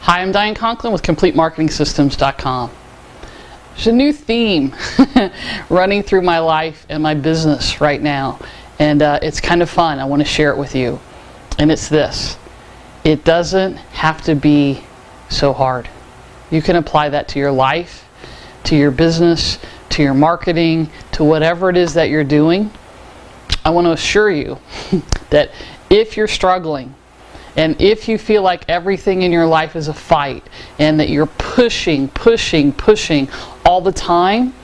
Hi, I'm Diane Conklin with CompleteMarketingSystems.com. There's a new theme running through my life and my business right now, and it's kind of fun. I want to share it with you, and it's this: it doesn't have to be so hard. You can apply that to your life, to your business, to your marketing, to whatever it is that you're doing. I want to assure you that if you're struggling, and if you feel like everything in your life is a fight, and that you're pushing all the time,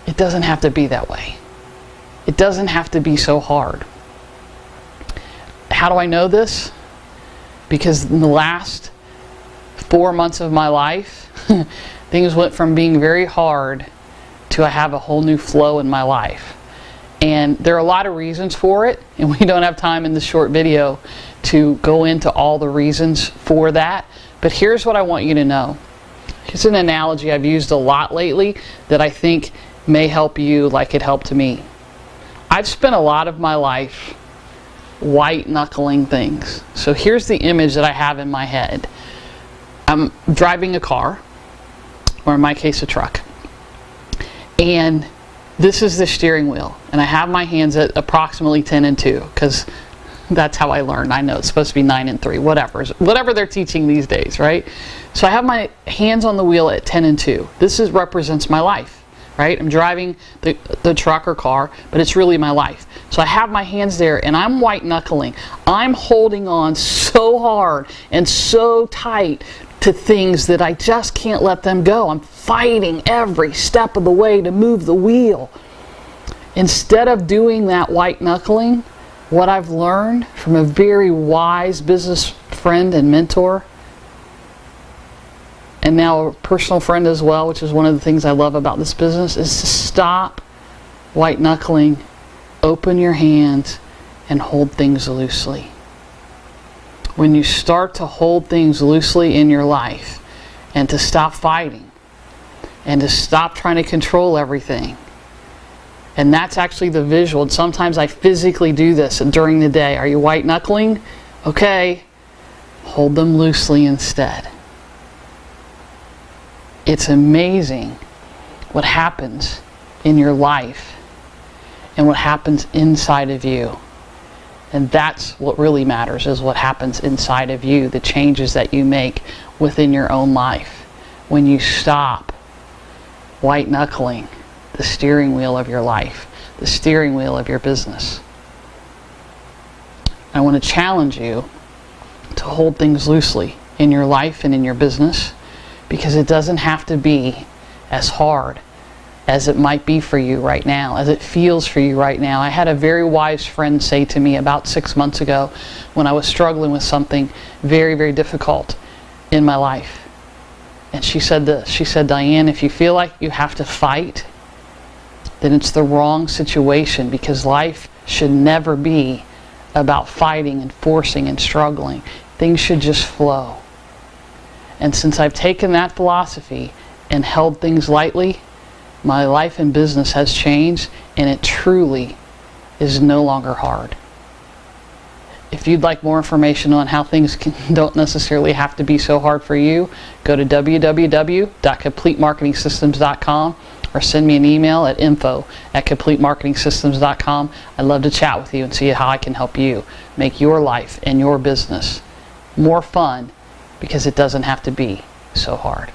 it doesn't have to be that way. It doesn't have to be so hard. How do I know this? Because in the last 4 months of my life, things went from being very hard to I have a whole new flow in my life. And there are a lot of reasons for it, and we don't have time in this short video to go into all the reasons for that. But here's what I want you to know. Here's an analogy I've used a lot lately that I think may help you like it helped me. I've spent a lot of my life white knuckling things. So here's the image that I have in my head. I'm driving a car, or in my case a truck, and this is the steering wheel, and I have my hands at approximately 10 and 2 because that's how I learned. I know it's supposed to be 9 and 3, whatever they're teaching these days, right? So I have my hands on the wheel at 10 and 2. This represents my life, right? I'm driving the truck or car, but it's really my life. So I have my hands there, and I'm white knuckling. I'm holding on so hard and so tight to things that I just can't let them go. I'm fighting every step of the way to move the wheel. Instead of doing that white knuckling, what I've learned from a very wise business friend and mentor, and now a personal friend as well, which is one of the things I love about this business, is to stop white knuckling, open your hands, and hold things loosely. When you start to hold things loosely in your life, and to stop fighting, and to stop trying to control everything, and that's actually the visual. And sometimes I physically do this during the day. Are you white knuckling? Okay, hold them loosely instead. It's amazing what happens in your life and what happens inside of you. And that's what really matters, is what happens inside of you, the changes that you make within your own life. When you stop white knuckling the steering wheel of your life, the steering wheel of your business. I want to challenge you to hold things loosely in your life and in your business, because it doesn't have to be as hard as it might be for you right now, as it feels for you right now. I had a very wise friend say to me about 6 months ago when I was struggling with something very, very difficult in my life. And she said this. She said, "Diane, if you feel like you have to fight, then it's the wrong situation, because life should never be about fighting and forcing and struggling. Things should just flow." And since I've taken that philosophy and held things lightly, my life and business has changed, and it truly is no longer hard. If you'd like more information on how things don't necessarily have to be so hard for you, go to www.CompleteMarketingSystems.com or send me an email at info@CompleteMarketingSystems.com. I'd love to chat with you and see how I can help you make your life and your business more fun, because it doesn't have to be so hard.